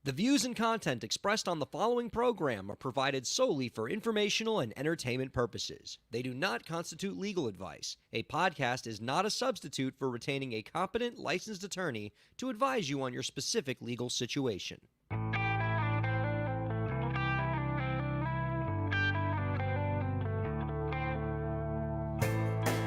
The views and content expressed on the following program are provided solely for informational and entertainment purposes. They do not constitute legal advice. A podcast is not a substitute for retaining a competent, licensed attorney to advise you on your specific legal situation.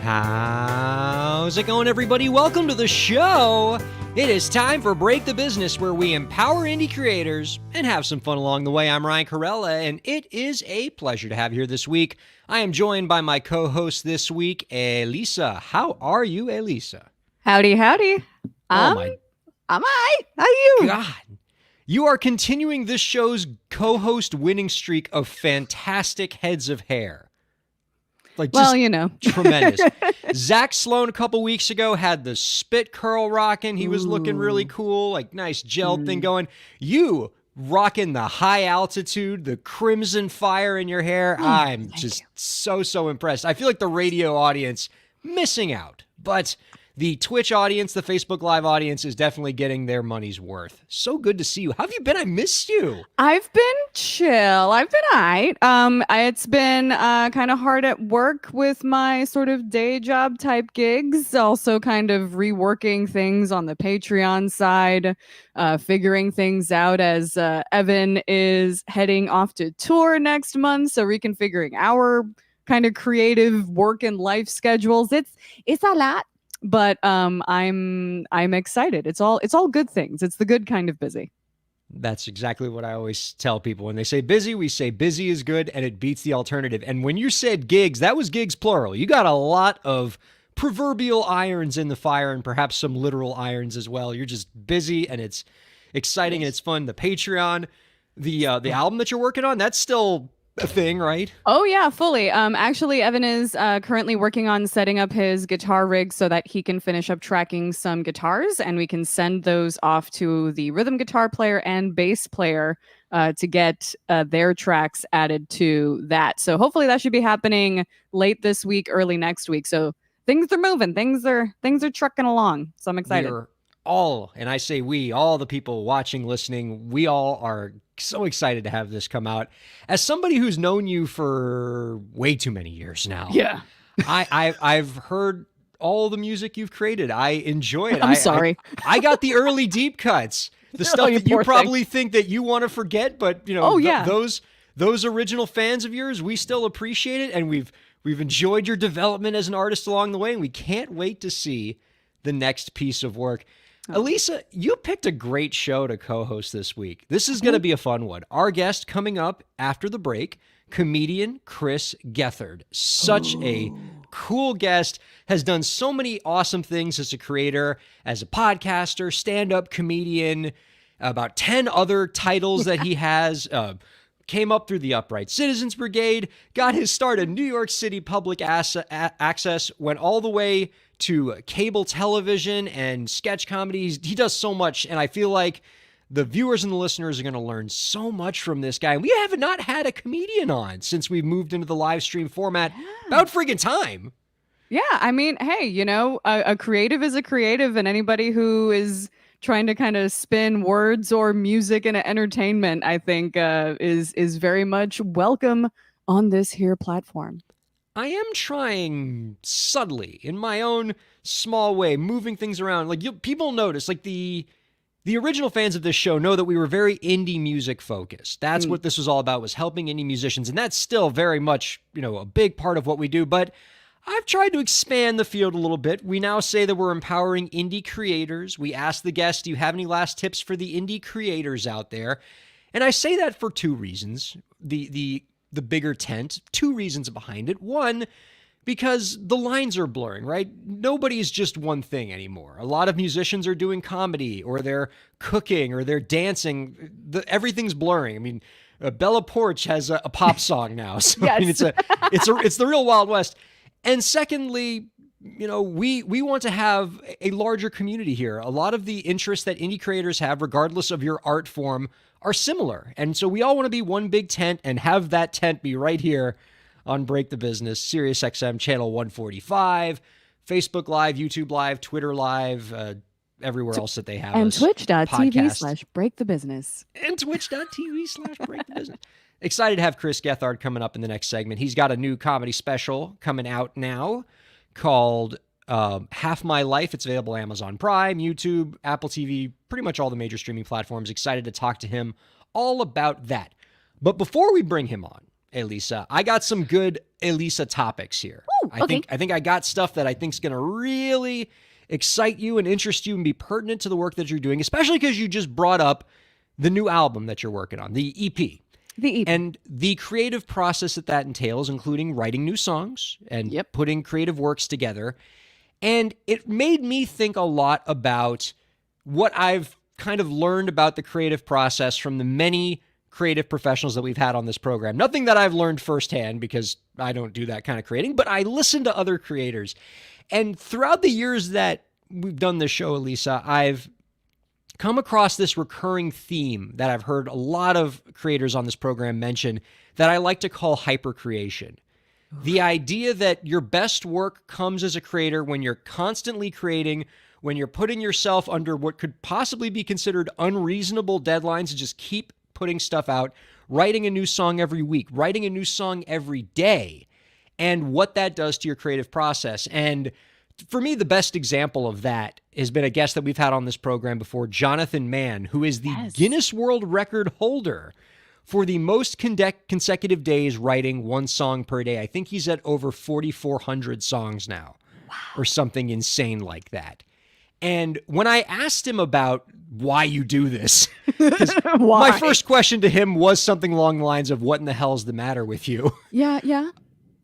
How's it going, everybody? Welcome to the show. It is time for Break the Business, where we empower indie creators and have some fun along the way. I'm Ryan Kairalla, and it is a pleasure to have you here this week. I am joined by my co-host this week, Elisa. How are you, Elisa? Howdy. I'm all right. How are you? God, you are continuing this show's co-host winning streak of fantastic heads of hair. Tremendous. Zach Sloan a couple weeks ago had the spit curl rocking. He was looking really cool, like nice gel thing going. You rocking the high altitude, the crimson fire in your hair. I'm just so impressed. I feel like the radio audience missing out, but the Twitch audience, the Facebook Live audience is definitely getting their money's worth. So good to see you. How have you been? I missed you. I've been chill. I've been all right. It's been kind of hard at work with my sort of day job type gigs. Also kind of reworking things on the Patreon side, figuring things out as Evan is heading off to tour next month. So reconfiguring our kind of creative work and life schedules. It's a lot. But I'm excited. It's all good things. It's the good kind of busy. That's exactly what I always tell people. When they say busy, we say busy is good and it beats the alternative. And when you said gigs, that was gigs plural. You got a lot of proverbial irons in the fire and perhaps some literal irons as well. You're just busy and it's exciting and it's fun. The Patreon, the album that you're working on, that's still a thing, right? Oh yeah, fully. Actually, Evan is currently working on setting up his guitar rig so that he can finish up tracking some guitars, and we can send those off to the rhythm guitar player and bass player to get their tracks added to that. So hopefully that should be happening late this week, early next week. So things are moving, things are trucking along. So I'm excited. And I say we, all the people watching, listening, we all are so excited to have this come out. As somebody who's known you for way too many years now, I've heard all the music you've created. I enjoy it. I'm sorry. I got the early deep cuts, the stuff that you probably think that you want to forget, but those original fans of yours, we still appreciate it, and we've enjoyed your development as an artist along the way, and we can't wait to see the next piece of work. Elisa, you picked a great show to co-host this week. This is going to be a fun one. Our guest coming up after the break, comedian Chris Gethard. Such a cool guest, has done so many awesome things as a creator, as a podcaster, stand-up comedian, about 10 other titles that he has. Came up through the Upright Citizens Brigade, got his start in New York City public access, went all the way to cable television and sketch comedies. He does so much, and I feel like the viewers and the listeners are going to learn so much from this guy. And we have not had a comedian on since we've moved into the live stream format. About friggin' time. Yeah, I mean, hey, a creative is a creative, and anybody who is trying to kind of spin words or music into entertainment, I think is very much welcome on this here platform. I am trying subtly, in my own small way, moving things around. Like people notice, like the original fans of this show know that we were very indie music focused. That's what this was all about, was helping indie musicians, and that's still very much, a big part of what we do. But I've tried to expand the field a little bit. We now say that we're empowering indie creators. We ask the guests, do you have any last tips for the indie creators out there? And I say that for two reasons. The bigger tent, two reasons behind it. One, because the lines are blurring, right? Nobody's just one thing anymore. A lot of musicians are doing comedy, or they're cooking, or they're dancing. Everything's blurring. I mean, Bella Poarch has a pop song now. So yes. I mean, it's the real Wild West. And secondly, we want to have a larger community here. A lot of the interests that indie creators have, regardless of your art form, are similar. And so we all want to be one big tent and have that tent be right here on Break the Business, SiriusXM channel 145, Facebook Live, YouTube Live, Twitter Live, everywhere else that they have and us. twitch.tv/breakthebusiness. And twitch.tv/breakthebusiness. Excited to have Chris Gethard coming up in the next segment. He's got a new comedy special coming out now called Half My Life. It's available on Amazon Prime, YouTube, Apple TV, pretty much all the major streaming platforms. Excited to talk to him all about that. But before we bring him on, Elisa, I got some good Elisa topics here. Ooh, okay. I think I got stuff that I think is going to really excite you and interest you and be pertinent to the work that you're doing, especially because you just brought up the new album that you're working on, the EP. The EP. And the creative process that entails, including writing new songs and putting creative works together. And it made me think a lot about what I've kind of learned about the creative process from the many creative professionals that we've had on this program. Nothing that I've learned firsthand because I don't do that kind of creating, but I listen to other creators. And throughout the years that we've done this show, Elisa, I've come across this recurring theme that I've heard a lot of creators on this program mention that I like to call hypercreation. The idea that your best work comes as a creator when you're constantly creating, when you're putting yourself under what could possibly be considered unreasonable deadlines to just keep putting stuff out, writing a new song every week, writing a new song every day, and what that does to your creative process. And for me, the best example of that has been a guest that we've had on this program before, Jonathan Mann, who is the Guinness World Record holder for the most consecutive days writing one song per day. I think he's at over 4,400 songs now, or something insane like that. And when I asked him about why you do this, my first question to him was something along the lines of, what in the hell is the matter with you? Yeah.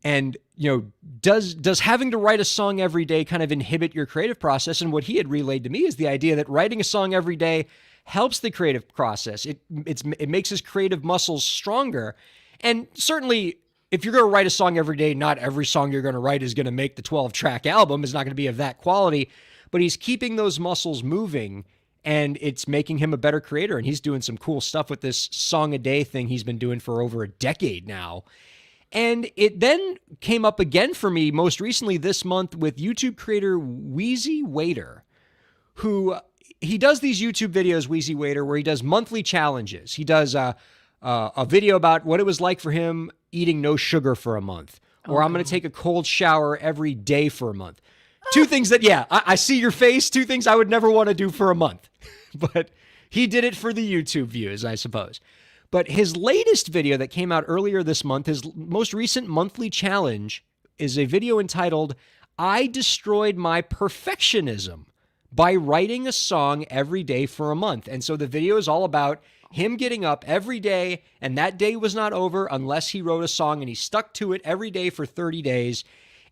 And, you know, does having to write a song every day kind of inhibit your creative process? And what he had relayed to me is the idea that writing a song every day helps the creative process. It makes his creative muscles stronger. And certainly, if you're going to write a song every day, not every song you're going to write is going to make the 12-track album. It's not going to be of that quality. But he's keeping those muscles moving, and it's making him a better creator. And he's doing some cool stuff with this song a day thing he's been doing for over a decade now. And it then came up again for me most recently this month with YouTube creator Wheezy Waiter, who he does these YouTube videos, Wheezy Waiter, where he does monthly challenges. He does a video about what it was like for him eating no sugar for a month, or I'm going to take a cold shower every day for a month. Two things that, I see your face, two things I would never want to do for a month. But he did it for the YouTube views, I suppose. But his latest video that came out earlier this month, his most recent monthly challenge, is a video entitled, I Destroyed My Perfectionism by Writing a Song Every Day for a Month. And so the video is all about him getting up every day, and that day was not over unless he wrote a song, and he stuck to it every day for 30 days.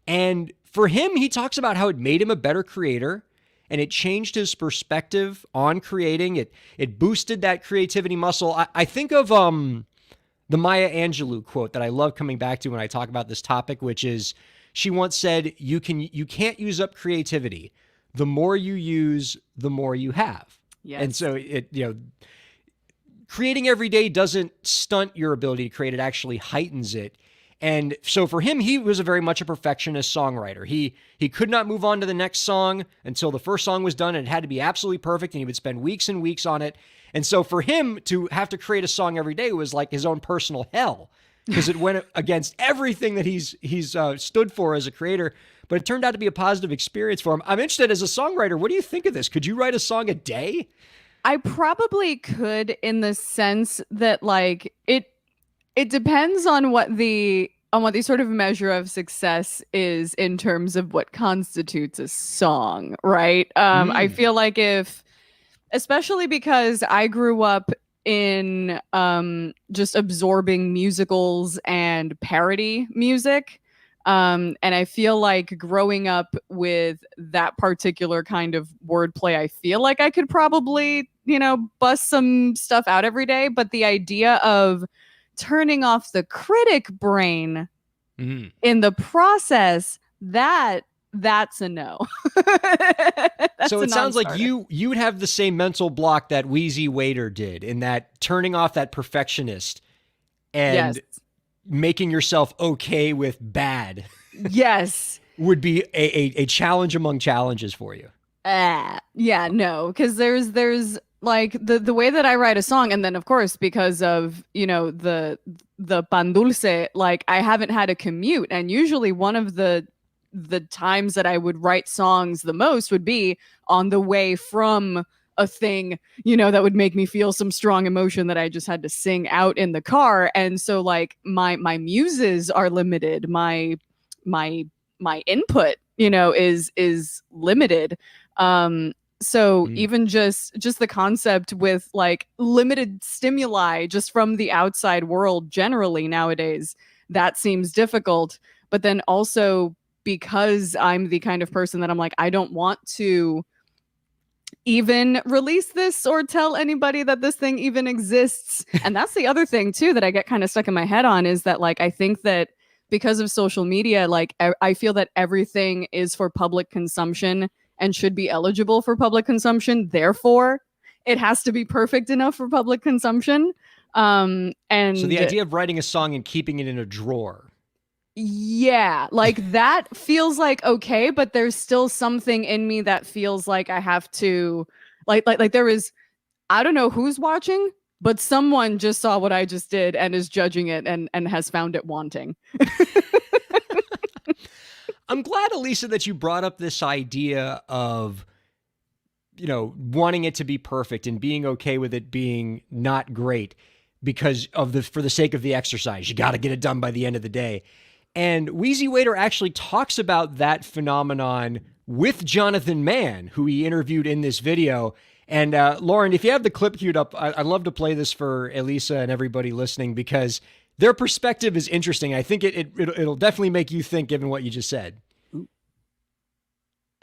And for him, he talks about how it made him a better creator, and it changed his perspective on creating. It boosted that creativity muscle. I think of the Maya Angelou quote that I love coming back to when I talk about this topic, which is, she once said, you can't use up creativity. The more you use, the more you have. Yes. And so creating every day doesn't stunt your ability to create. It actually heightens it. And so for him, he was very much a perfectionist songwriter. He could not move on to the next song until the first song was done, and it had to be absolutely perfect, and he would spend weeks and weeks on it. And so for him to have to create a song every day was like his own personal hell, because it went against everything that he's stood for as a creator. But it turned out to be a positive experience for him. I'm interested, as a songwriter, what do you think of this? Could you write a song a day? I probably could, in the sense that, like, it depends on what the sort of measure of success is in terms of what constitutes a song, right? I feel like especially because I grew up in just absorbing musicals and parody music. And I feel like growing up with that particular kind of wordplay, I feel like I could probably, bust some stuff out every day. But the idea of turning off the critic brain in the process, that's a no. So it sounds like you would have the same mental block that Wheezy Waiter did, in that turning off that perfectionist and making yourself okay with bad. Yes. Would be a challenge among challenges for you. Yeah, no, because there's like the way that I write a song, and then of course because of the pan dulce, like I haven't had a commute, and usually one of the times that I would write songs the most would be on the way from a thing, that would make me feel some strong emotion that I just had to sing out in the car. And so like my muses are limited. My input, is limited. So even just the concept with like limited stimuli just from the outside world generally nowadays, that seems difficult. But then also because I'm the kind of person that I'm like, I don't want to even release this or tell anybody that this thing even exists. And that's the other thing too that I get kind of stuck in my head on, is that like I think that because of social media, like I feel that everything is for public consumption and should be eligible for public consumption. Therefore, it has to be perfect enough for public consumption. And so the idea of writing a song and keeping it in a drawer. Yeah, like that feels like okay, but there's still something in me that feels like I have to like there is, I don't know who's watching, but someone just saw what I just did and is judging it and has found it wanting. I'm glad, Elisa, that you brought up this idea of wanting it to be perfect and being okay with it being not great because of for the sake of the exercise. You got to get it done by the end of the day. And Wheezy Waiter actually talks about that phenomenon with Jonathan Mann, who he interviewed in this video. And Lauren, if you have the clip queued up, I'd love to play this for Elisa and everybody listening, because their perspective is interesting. I think it'll definitely make you think, given what you just said.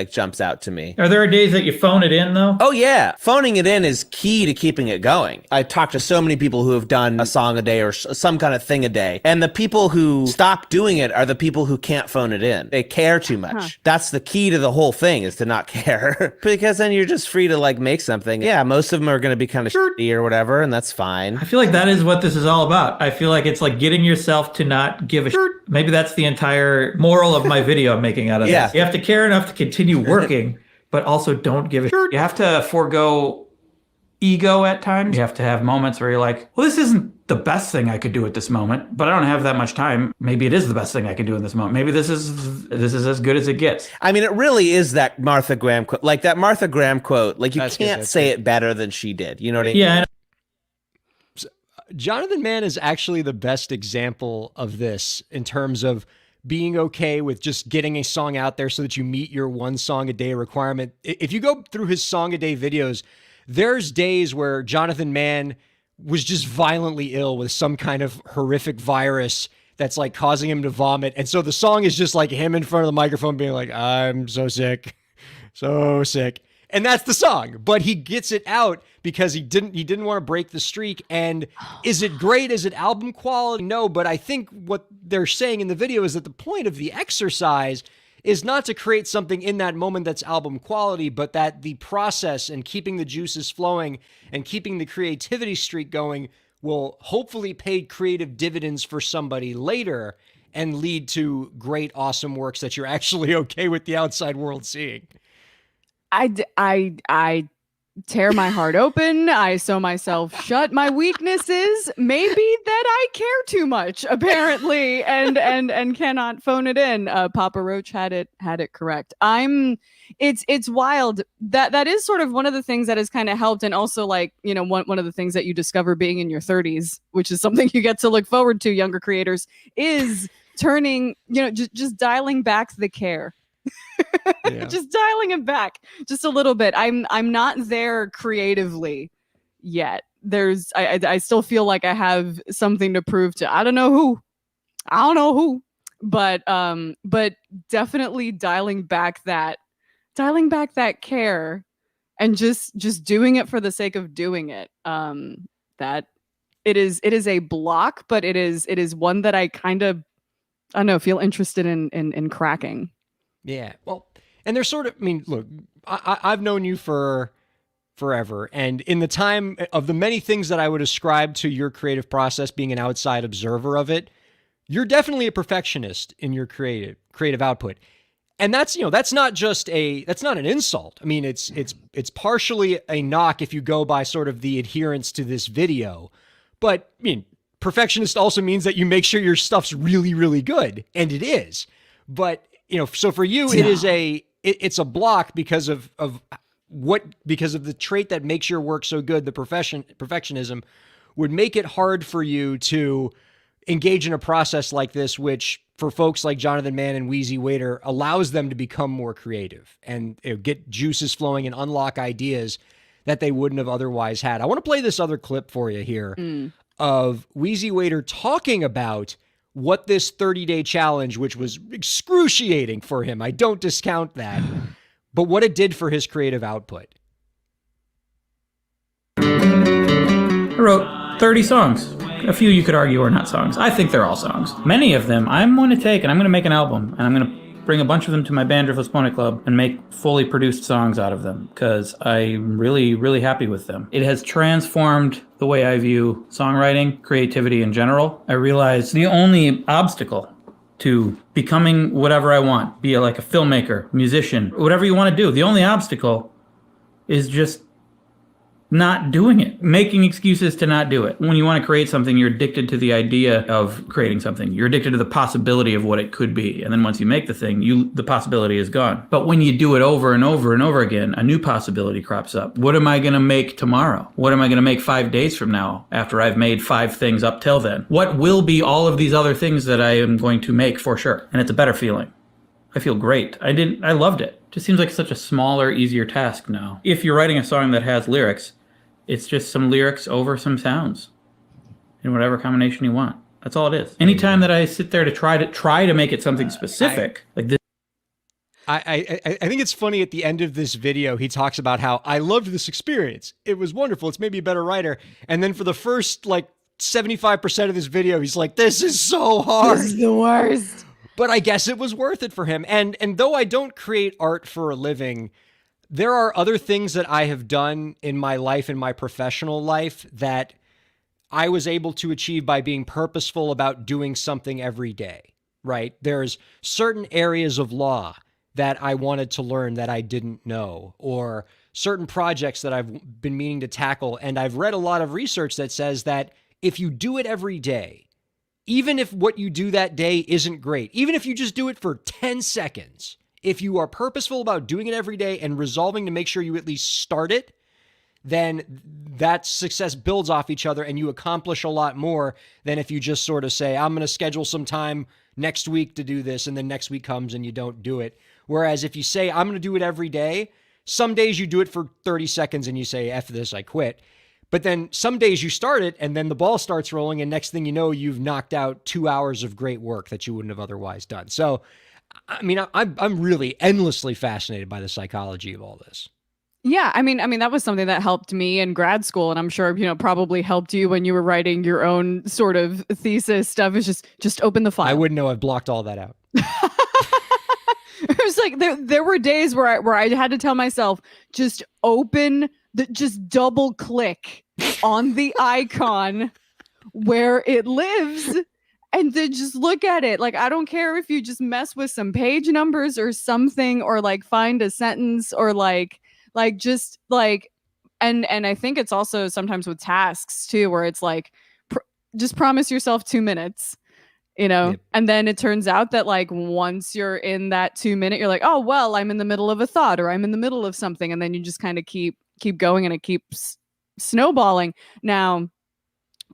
Like jumps out to me. Are there days that you phone it in though? Oh yeah, phoning it in is key to keeping it going. I talked to so many people who have done a song a day or some kind of thing a day, and the people who stop doing it are the people who can't phone it in. They care too much. That's the key to the whole thing, is to not care, because then you're just free to like make something. Yeah, most of them are going to be kind of shitty or whatever, and that's fine. I feel like that is what this is all about. I feel like it's like getting yourself to not give a shit. Maybe that's the entire moral of my video I'm making out of this. You have to care enough to continue working, but also don't give a shit. You have to forego ego at times. You have to have moments where you're like, well, this isn't the best thing I could do at this moment, but I don't have that much time. Maybe it is the best thing I can do in this moment. Maybe this is as good as it gets. I mean, it really is that Martha Graham quote. Like that Martha Graham quote, like you can't say it better than she did. You know what I mean? Yeah. Jonathan Mann is actually the best example of this in terms of being okay with just getting a song out there so that you meet your one song a day requirement. If you go through his song a day videos, there's days where Jonathan Mann was just violently ill with some kind of horrific virus that's like causing him to vomit. And so the song is just like him in front of the microphone being like, I'm so sick, so sick. And that's the song, but he gets it out because he didn't want to break the streak. And is it great? Is it album quality? No, but I think what they're saying in the video is that the point of the exercise is not to create something in that moment that's album quality, but that the process and keeping the juices flowing and keeping the creativity streak going will hopefully pay creative dividends for somebody later and lead to great, awesome works that you're actually okay with the outside world seeing. I tear my heart open. I sew myself shut. My weakness is maybe that I care too much, apparently, and cannot phone it in. Papa Roach had it correct. It's wild. That is sort of one of the things that has kind of helped, and also like, one of the things that you discover being in your 30s, which is something you get to look forward to, younger creators, is turning, just dialing back the care. Yeah. Just dialing it back just a little bit. I'm not there creatively yet. I still feel like I have something to prove to I don't know who, but definitely dialing back that care and just doing it for the sake of doing it. That it is a block, but it is one that I kind of, I don't know, feel interested in cracking. Yeah, well, and they're sort of, I mean, look, I've known you for forever, and in the time of the many things that I would ascribe to your creative process, being an outside observer of it, you're definitely a perfectionist in your creative output. And that's, that's not an insult. I mean, it's partially a knock if you go by sort of the adherence to this video. But I mean, perfectionist also means that you make sure your stuff's really, really good, and it is. But, so for you, it's a block because of the trait that makes your work so good. The perfectionism would make it hard for you to engage in a process like this, which for folks like Jonathan Mann and Wheezy Waiter allows them to become more creative and get juices flowing and unlock ideas that they wouldn't have otherwise had. I want to play this other clip for you here of Wheezy Waiter talking about what this 30-day challenge, which was excruciating for him, I don't discount that, but what it did for his creative output. I wrote 30 songs. A few you could argue are not songs. I think they're all songs. Many of them I'm going to take and I'm going to make an album, and I'm going to bring a bunch of them to my band Driftless Pony Club and make fully produced songs out of them because I'm really, really happy with them. It has transformed the way I view songwriting, creativity in general. I realize the only obstacle to becoming whatever I want, be it like a filmmaker, musician, whatever you want to do, the only obstacle is just not doing it, making excuses to not do it. When you want to create something, you're addicted to the idea of creating something. You're addicted to the possibility of what it could be. And then once you make the thing, the possibility is gone. But when you do it over and over and over again, a new possibility crops up. What am I going to make tomorrow? What am I going to make 5 days from now after I've made 5 things up till then? What will be all of these other things that I am going to make for sure? And it's a better feeling. I feel great. I loved it. Just seems like such a smaller, easier task now. If you're writing a song that has lyrics, it's just some lyrics over some sounds in whatever combination you want. That's all it is. Anytime that I sit there to try to make it something specific, like this. I think it's funny at the end of this video, he talks about how I loved this experience. It was wonderful. It's made me a better writer. And then for the first 75% of this video, he's like, this is so hard. This is the worst. But I guess it was worth it for him. And though I don't create art for a living, there are other things that I have done in my life, in my professional life, that I was able to achieve by being purposeful about doing something every day, right? There's certain areas of law that I wanted to learn that I didn't know, or certain projects that I've been meaning to tackle. And I've read a lot of research that says that if you do it every day, even if what you do that day isn't great, even if you just do it for 10 seconds, if you are purposeful about doing it every day and resolving to make sure you at least start it, then that success builds off each other and you accomplish a lot more than if you just sort of say, I'm going to schedule some time next week to do this, and then next week comes and you don't do it. Whereas if you say, I'm going to do it every day, some days you do it for 30 seconds and you say, F this, I quit. But then some days you start it and then the ball starts rolling, and next thing you know, you've knocked out 2 hours of great work that you wouldn't have otherwise done. So, I mean, I'm really endlessly fascinated by the psychology of all this. Yeah, I mean, that was something that helped me in grad school, and I'm sure, probably helped you when you were writing your own sort of thesis stuff. Is just open the file. I wouldn't know. I've blocked all that out. It was like there were days where I had to tell myself, just double click on the icon where it lives. And then just look at it. Like, I don't care if you just mess with some page numbers or something, or find a sentence, or and I think it's also sometimes with tasks too, where it's just promise yourself 2 minutes, yep. And then it turns out that once you're in that 2 minute, you're like, oh, well, I'm in the middle of a thought, or I'm in the middle of something. And then you just kind of keep going, and it keeps snowballing. Now,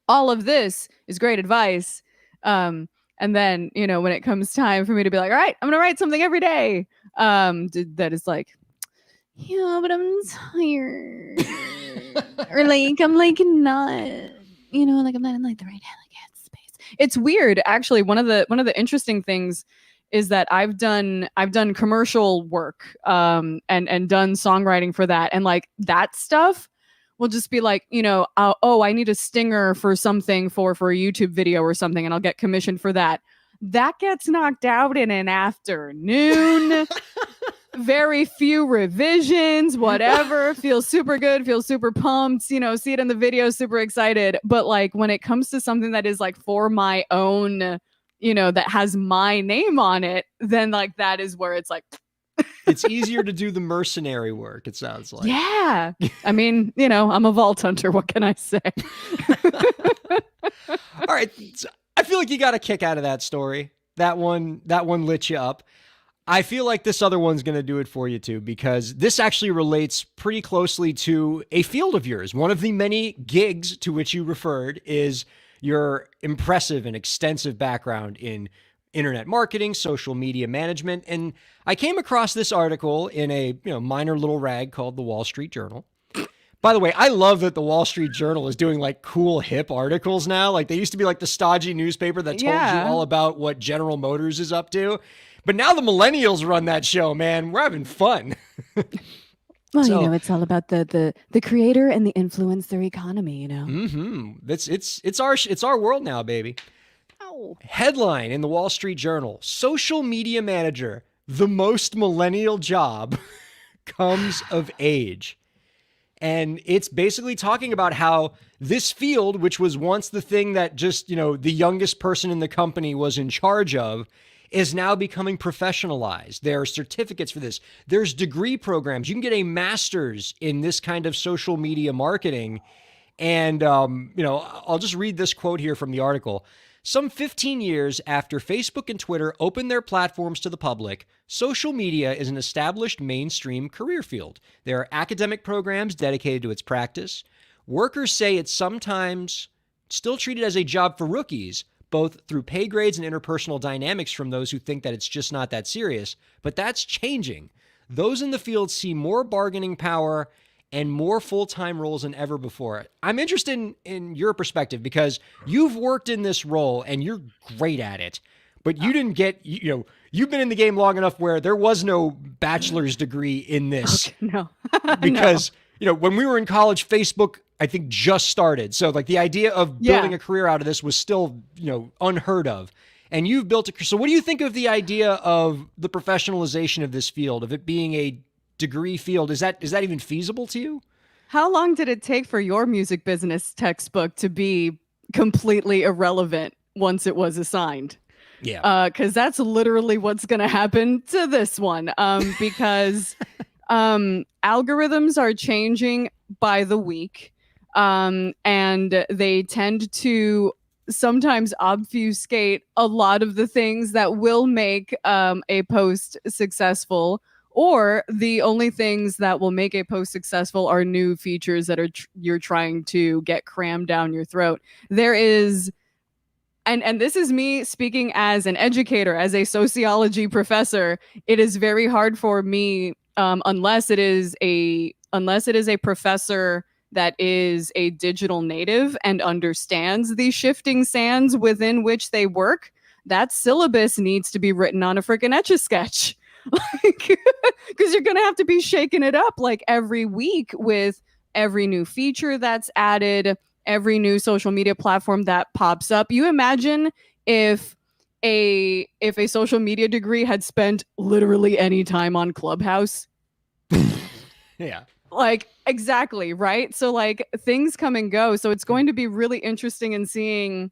all of this is great advice. And then, when it comes time for me to be like, all right, I'm going to write something every day. That is yeah, but I'm tired. Or I'm not, I'm not in the right headspace. It's weird. Actually, one of the interesting things is that I've done commercial work, and done songwriting for that. And that stuff will just be I need a stinger for something for a YouTube video or something, and I'll get commissioned for that. That gets knocked out in an afternoon. Very few revisions, whatever. Feels super good, feels super pumped, see it in the video, super excited. But when it comes to something that is for my own that has my name on it, then like that is where it's like it's easier to do the mercenary work, it sounds like. Yeah. I mean, I'm a vault hunter. What can I say? All right. So I feel like you got a kick out of that story. That one lit you up. I feel like this other one's going to do it for you too, because this actually relates pretty closely to a field of yours. One of the many gigs to which you referred is your impressive and extensive background in internet marketing, social media management. And I came across this article in a minor little rag called the Wall Street Journal. By the way, I love that the Wall Street Journal is doing like cool hip articles now. Like they used to be like the stodgy newspaper that told you all about what General Motors is up to. But now the millennials run that show, man. We're having fun. Well, it's all about the creator and the influencer economy, Mm-hmm. It's our world now, baby. Ow. Headline in the Wall Street Journal: social media manager, the most millennial job, comes of age. And it's basically talking about how this field, which was once the thing that just, the youngest person in the company was in charge of, is now becoming professionalized. There are certificates for this. There's degree programs. You can get a master's in this kind of social media marketing. And, I'll just read this quote here from the article. Some 15 years after Facebook and Twitter opened their platforms to the public, social media is an established mainstream career field. There are academic programs dedicated to its practice. Workers say it's sometimes still treated as a job for rookies, both through pay grades and interpersonal dynamics from those who think that it's just not that serious. But that's changing. Those in the field see more bargaining power and more full-time roles than ever before. I'm interested in your perspective because you've worked in this role and you're great at it, but you didn't get, you've been in the game long enough where there was no bachelor's degree in this. Okay, no. Because, when we were in college, Facebook, I think, just started. So like the idea of building a career out of this was still, unheard of. And you've built a, so what do you think of the idea of the professionalization of this field, of it being a degree field? Is that even feasible to you? How long did it take for your music business textbook to be completely irrelevant once it was assigned? Yeah. Because that's literally what's going to happen to this one. Because algorithms are changing by the week. And they tend to sometimes obfuscate a lot of the things that will make a post successful. Or the only things that will make a post successful are new features that you're trying to get crammed down your throat. There is, and this is me speaking as an educator, as a sociology professor. It is very hard for me, unless it is a professor that is a digital native and understands the shifting sands within which they work. That syllabus needs to be written on a freaking Etch-a-Sketch. Because you're gonna have to be shaking it up like every week with every new feature that's added, every new social media platform that pops up. You imagine if a social media degree had spent literally any time on Clubhouse. Yeah. Like, exactly, right? So like things come and go. So it's going to be really interesting in seeing,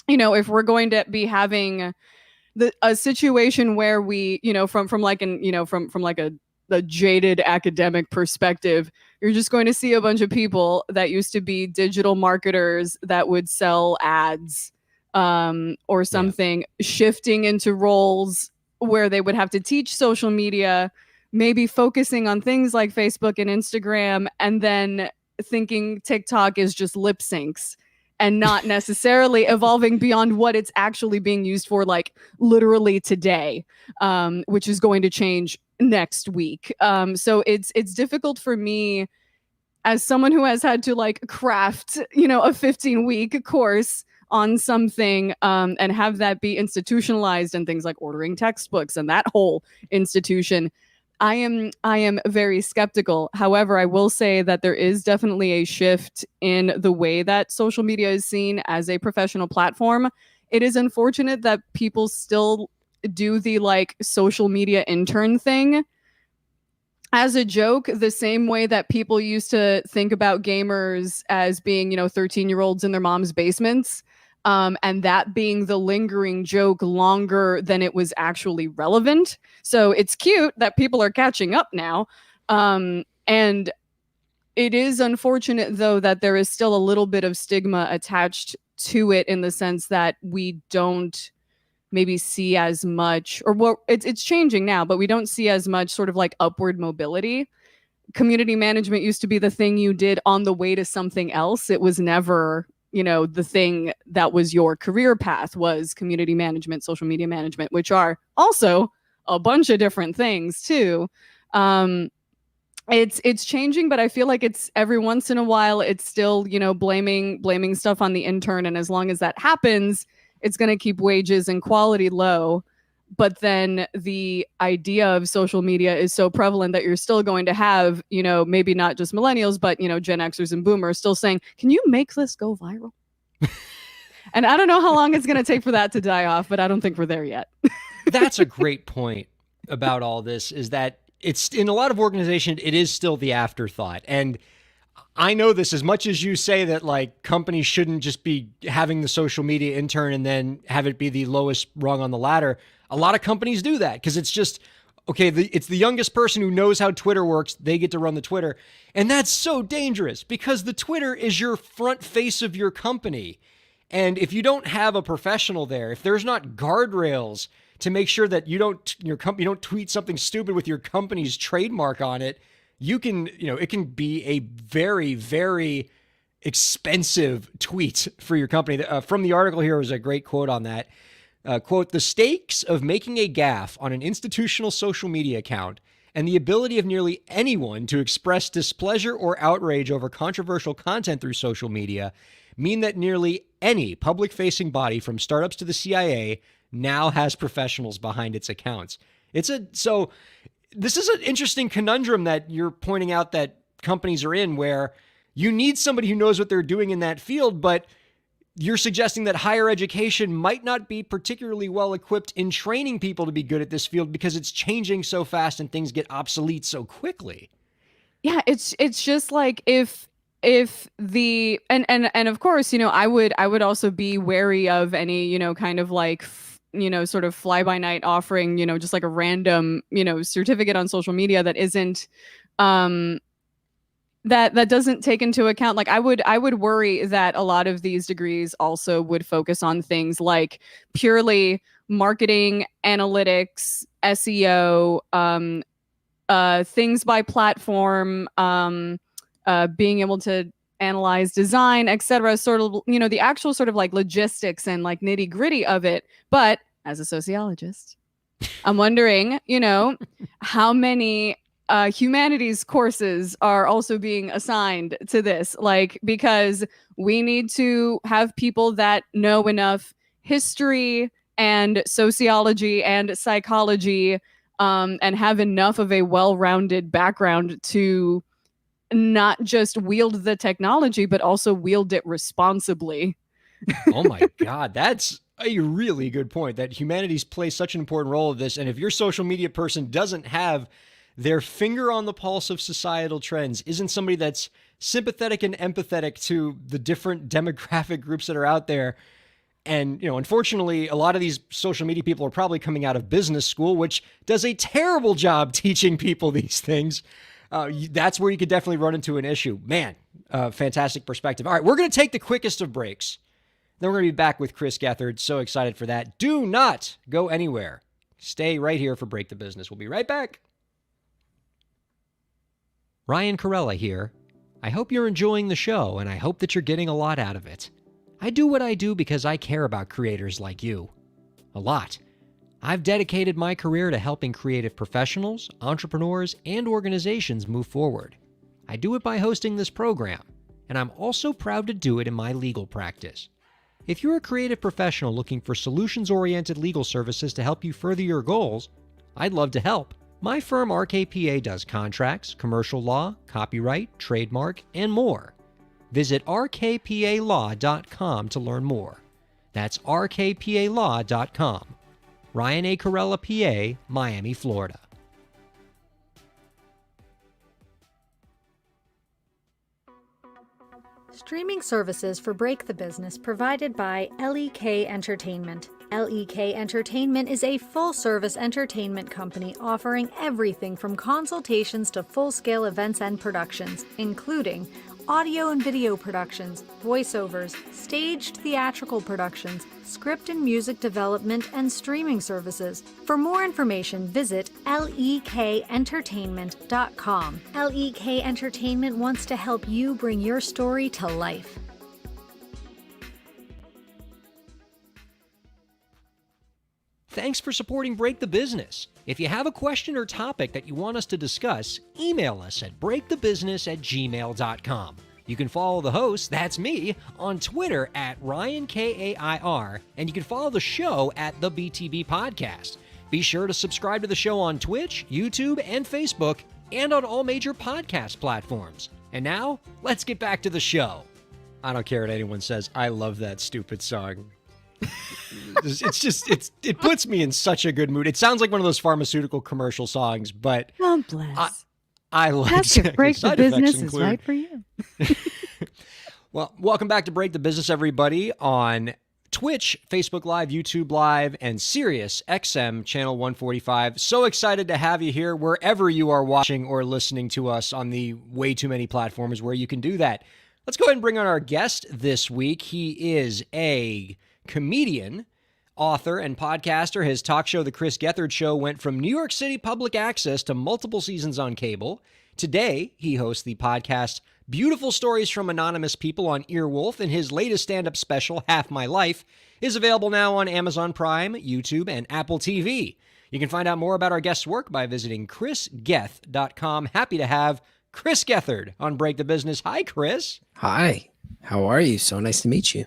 if we're going to be having a situation where we, from like a jaded academic perspective, you're just going to see a bunch of people that used to be digital marketers that would sell ads or something, shifting into roles where they would have to teach social media, maybe focusing on things like Facebook and Instagram, and then thinking TikTok is just lip syncs and not necessarily evolving beyond what it's actually being used for, like literally today, which is going to change next week. So it's difficult for me as someone who has had to like craft, a 15-week course on something and have that be institutionalized and things like ordering textbooks and that whole institution. I am very skeptical. However, I will say that there is definitely a shift in the way that social media is seen as a professional platform. It is unfortunate that people still do the like social media intern thing as a joke, the same way that people used to think about gamers as being, 13-year-olds in their mom's basements. and that being the lingering joke longer than it was actually relevant. So it's cute that people are catching up now. And it is unfortunate, though, that there is still a little bit of stigma attached to it in the sense that we don't maybe see as much, or well, it's changing now, but we don't see as much sort of like upward mobility. Community management used to be the thing you did on the way to something else. It was never, the thing that was your career path was community management, social media management, which are also a bunch of different things too. It's changing, but I feel like it's every once in a while it's still, blaming stuff on the intern, and as long as that happens, it's going to keep wages and quality low. But then the idea of social media is so prevalent that you're still going to have, maybe not just millennials, but, Gen Xers and boomers still saying, can you make this go viral? And I don't know how long it's going to take for that to die off, but I don't think we're there yet. That's a great point about all this, is that it's in a lot of organizations, it is still the afterthought. And I know this, as much as you say that like companies shouldn't just be having the social media intern and then have it be the lowest rung on the ladder. A lot of companies do that because it's just, okay, it's the youngest person who knows how Twitter works. They get to run the Twitter. And that's so dangerous because the Twitter is your front face of your company. And if you don't have a professional there, if there's not guardrails to make sure that your company don't tweet something stupid with your company's trademark on it, it can be a very, very expensive tweet for your company. From the article here was a great quote on that. Quote, the stakes of making a gaffe on an institutional social media account and the ability of nearly anyone to express displeasure or outrage over controversial content through social media mean that nearly any public-facing body, from startups to the CIA, now has professionals behind its accounts. So this is an interesting conundrum that you're pointing out that companies are in, where you need somebody who knows what they're doing in that field, but you're suggesting that higher education might not be particularly well equipped in training people to be good at this field because it's changing so fast and things get obsolete so quickly. Yeah, it's just like if the and of course, I would also be wary of any, kind of like sort of fly by night offering, just like a random, certificate on social media that isn't that doesn't take into account, like I would worry that a lot of these degrees also would focus on things like purely marketing, analytics, SEO, things by platform, being able to analyze design, etc., sort of, the actual sort of like logistics and like nitty gritty of it. But as a sociologist, I'm wondering, how many humanities courses are also being assigned to this, like, because we need to have people that know enough history and sociology and psychology, and have enough of a well-rounded background to not just wield the technology, but also wield it responsibly. Oh my God, that's a really good point, that humanities play such an important role in this. And if your social media person doesn't have their finger on the pulse of societal trends, isn't somebody that's sympathetic and empathetic to the different demographic groups that are out there. And, unfortunately, a lot of these social media people are probably coming out of business school, which does a terrible job teaching people these things. That's where you could definitely run into an issue. Man, fantastic perspective. All right, we're going to take the quickest of breaks. Then we're going to be back with Chris Gethard. So excited for that. Do not go anywhere. Stay right here for Break the Business. We'll be right back. Ryan Kairalla here. I hope you're enjoying the show, and I hope that you're getting a lot out of it. I do what I do because I care about creators like you. A lot. I've dedicated my career to helping creative professionals, entrepreneurs, and organizations move forward. I do it by hosting this program, and I'm also proud to do it in my legal practice. If you're a creative professional looking for solutions-oriented legal services to help you further your goals, I'd love to help. My firm RKPA does contracts, commercial law, copyright, trademark, and more. Visit rkpalaw.com to learn more. That's rkpalaw.com. Ryan A. Kairalla, PA, Miami, Florida. Streaming services for Break the Business provided by LEK Entertainment. LEK Entertainment is a full-service entertainment company offering everything from consultations to full-scale events and productions, including audio and video productions, voiceovers, staged theatrical productions, script and music development, and streaming services. For more information, visit lekentertainment.com. LEK Entertainment wants to help you bring your story to life. Thanks for supporting Break the Business. If you have a question or topic that you want us to discuss, email us at breakthebusiness@gmail.com. You can follow the host, that's me, on Twitter at Ryan Kair, and you can follow the show at the BTB Podcast. Be sure to subscribe to the show on Twitch, YouTube, and Facebook, and on all major podcast platforms. And now, let's get back to the show. I don't care what anyone says. I love that stupid song. It puts me in such a good mood. It sounds like one of those pharmaceutical commercial songs, but God bless. I like it. Break the Business is right for you. Well, welcome back to Break the Business, everybody, on Twitch, Facebook Live, YouTube Live, and Sirius XM Channel 145. So excited to have you here wherever you are watching or listening to us on the way too many platforms where you can do that. Let's go ahead and bring on our guest this week. He is a comedian, author, and podcaster. His talk show, The Chris Gethard Show, went from New York City public access to multiple seasons on cable. Today, he hosts the podcast Beautiful Stories from Anonymous People on Earwolf, and his latest stand-up special, Half My Life, is available now on Amazon Prime, YouTube, and Apple TV. You can find out more about our guest's work by visiting chrisgeth.com. Happy to have Chris Gethard on Break the Business. Hi, Chris. Hi. How are you? So nice to meet you.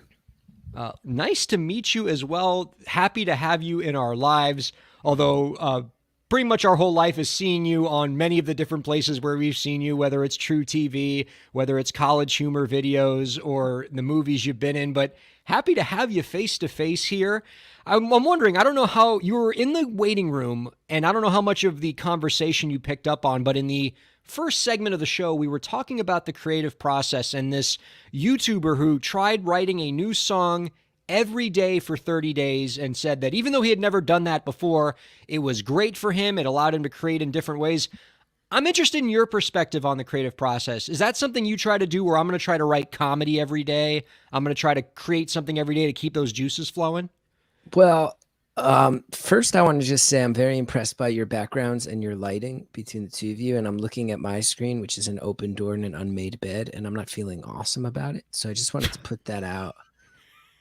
Nice to meet you as well. Happy to have you in our lives, although pretty much our whole life is seeing you on many of the different places where we've seen you, whether it's True TV, whether it's college humor videos, or the movies you've been in. But happy to have you face-to-face here. I'm wondering, I don't know how you were in the waiting room, and I don't know how much of the conversation you picked up on, but in the first segment of the show, we were talking about the creative process and this YouTuber who tried writing a new song every day for 30 days and said that even though he had never done that before, it was great for him. It allowed him to create in different ways. I'm interested in your perspective on the creative process. Is that something you try to do, where I'm going to try to write comedy every day? I'm going to try to create something every day to keep those juices flowing? Well, first I want to just say I'm very impressed by your backgrounds and your lighting between the two of you. And I'm looking at my screen, which is an open door and an unmade bed, and I'm not feeling awesome about it. So I just wanted to put that out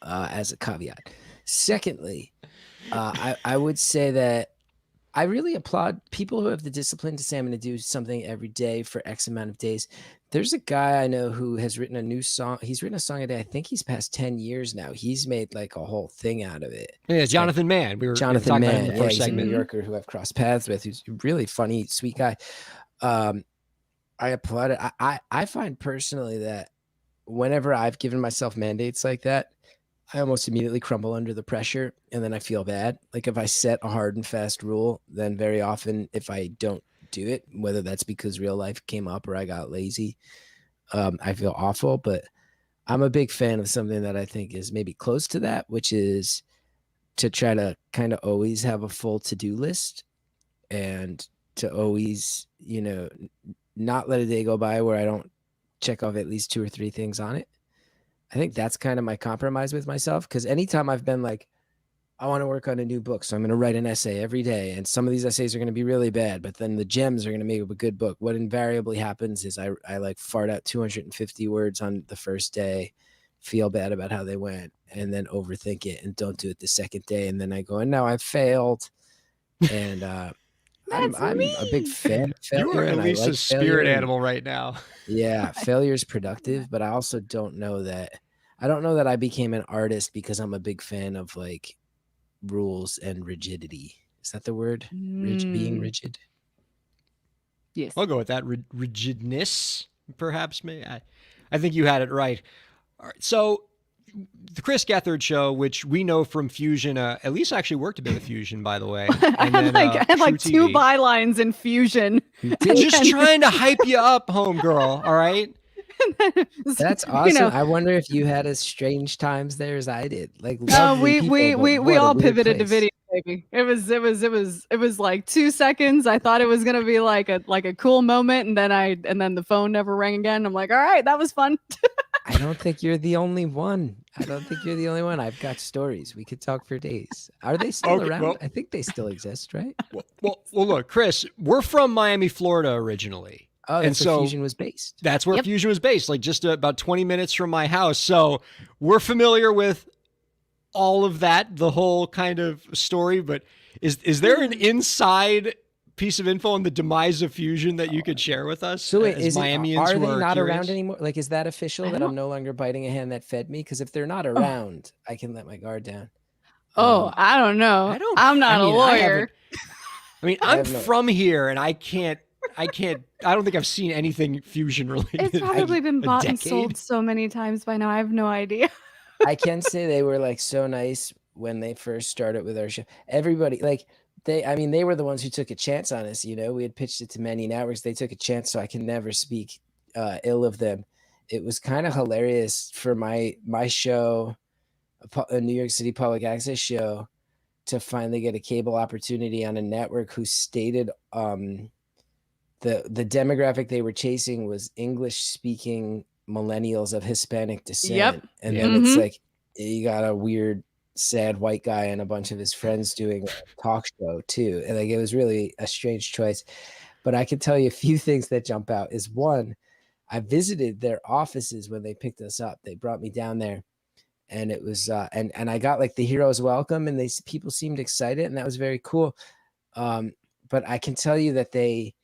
as a caveat. Secondly, I would say that I really applaud people who have the discipline to say I'm going to do something every day for X amount of days. There's a guy I know who has written a new song. He's written a song a day. I think he's past 10 years now. He's made like a whole thing out of it. Yeah, Jonathan Mann. We were Jonathan talking Mann. about him in the first He's segment. a New Yorker who I've crossed paths with. Who's a really funny, sweet guy. I applaud it. I find personally that whenever I've given myself mandates like that, I almost immediately crumble under the pressure, and then I feel bad. Like if I set a hard and fast rule, then very often if I don't do it, whether that's because real life came up or I got lazy, I feel awful. But I'm a big fan of something that I think is maybe close to that, which is to try to kind of always have a full to-do list, and to always, not let a day go by where I don't check off at least 2 or 3 things on it. I think that's kind of my compromise with myself, because anytime I've been like, I want to work on a new book, so I'm going to write an essay every day, and some of these essays are going to be really bad, but then the gems are going to make up a good book. What invariably happens is I like fart out 250 words on the first day, feel bad about how they went, and then overthink it and don't do it the second day, and then I go, and now I've failed. And I'm a big fan of failure. You are at least a spirit animal right now. Yeah, failure is productive, but I also don't know that I became an artist because I'm a big fan of like rules and rigidity. Is that the word? Being rigid? Yes. I'll go with that. Rigidness, perhaps. I think you had it right. All right, so the Chris Gethard Show, which we know from Fusion, at least actually worked a bit of Fusion, by the way. And I had like 2 bylines in Fusion. Just trying to hype you up, homegirl. All right. That's awesome. I wonder if you had as strange times there as I did. Like, lovely we all pivoted to place. video, baby. It was like 2 seconds. I thought it was gonna be like a cool moment, and then the phone never rang again. I'm like, all right, that was fun. I don't think you're the only one. I've got stories. We could talk for days. Are they still around? Well, I think they still exist, right? Well, look, Chris, we're from Miami, Florida originally. Oh, that's where Fusion was based. That's where Fusion was based, like just about 20 minutes from my house. So we're familiar with all of that, the whole kind of story. But is there an inside piece of info on the demise of Fusion that you could share with us? So wait, are they not curious? Around anymore? Like, is that official that I'm no longer biting a hand that fed me? Because if they're not around, I can let my guard down. I don't know. I'm not a lawyer. I'm from here, and I don't think I've seen anything Fusion related. It's probably been bought and sold so many times by now. I have no idea. I can say they were like so nice when they first started with our show. Everybody, like, they were the ones who took a chance on us. You know, we had pitched it to many networks. They took a chance, so I can never speak ill of them. It was kind of hilarious for my show, a New York City public access show, to finally get a cable opportunity on a network who stated the demographic they were chasing was English speaking millennials of Hispanic descent. Yep. And then it's like, you got a weird, sad white guy and a bunch of his friends doing a talk show too. And like, it was really a strange choice. But I can tell you a few things that jump out. Is one, I visited their offices when they picked us up. They brought me down there, and it was and I got like the hero's welcome, and people seemed excited, and that was very cool. But I can tell you that they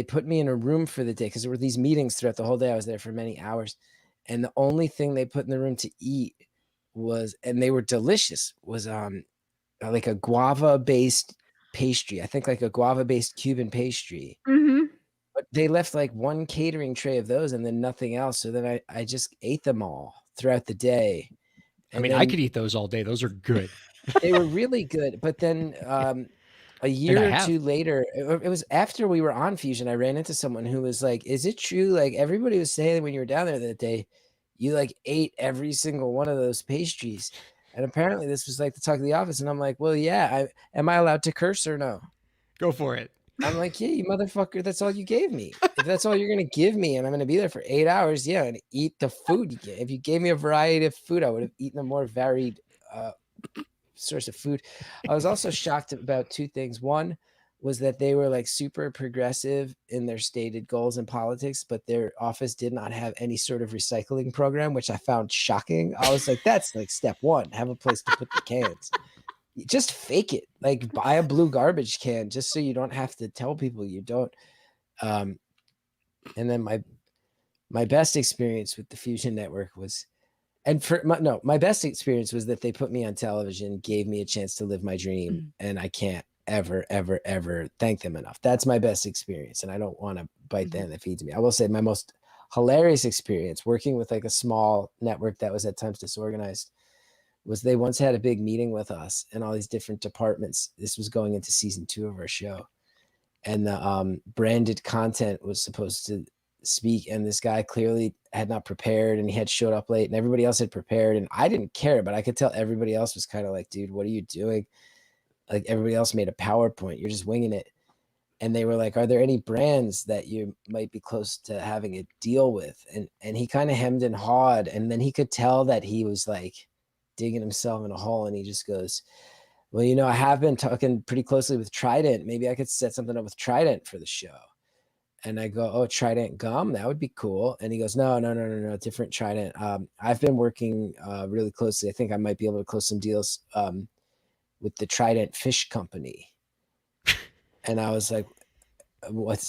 put me in a room for the day, because there were these meetings throughout the whole day. I was there for many hours, and the only thing they put in the room to eat was, and they were delicious, was like a guava based pastry. I think like a guava based Cuban pastry. But they left like one catering tray of those and then nothing else. So then I just ate them all throughout the day. And I could eat those all day. Those are good. They were really good. But then a year or two later, it was after we were on Fusion, I ran into someone who was like, is it true? Like, everybody was saying when you were down there that day, you like ate every single one of those pastries. And apparently this was like the talk of the office. And I'm like, well, yeah, am I allowed to curse or no? Go for it. I'm like, yeah, you motherfucker, that's all you gave me. If that's all you're going to give me and I'm going to be there for 8 hours, yeah, and eat the food. If you gave me a variety of food, I would have eaten a more varied source of food. I was also shocked about two things. One was that they were like super progressive in their stated goals and politics, but their office did not have any sort of recycling program, which I found shocking. I was like, that's like step one, have a place to put the cans. Just fake it, like buy a blue garbage can just so you don't have to tell people you don't. And then my best experience with the Fusion Network was, my best experience was that they put me on television, gave me a chance to live my dream, and I can't ever thank them enough. That's my best experience, and I don't want to bite the hand that feeds me. I will say my most hilarious experience working with like a small network that was at times disorganized was they once had a big meeting with us and all these different departments. This was going into season 2 of our show, and the branded content was supposed to speak, and this guy clearly had not prepared, and he had showed up late, and everybody else had prepared, and I didn't care, but I could tell everybody else was kind of like, dude, what are you doing? Like, everybody else made a PowerPoint, you're just winging it. And they were like, are there any brands that you might be close to having a deal with? And he kind of hemmed and hawed, and then he could tell that he was like digging himself in a hole, and he just goes, well, you know, I have been talking pretty closely with Trident. Maybe I could set something up with Trident for the show. And I go, oh, Trident gum, that would be cool. And he goes, no, different Trident. I've been working really closely. I think I might be able to close some deals with the Trident Fish Company. And I was like, what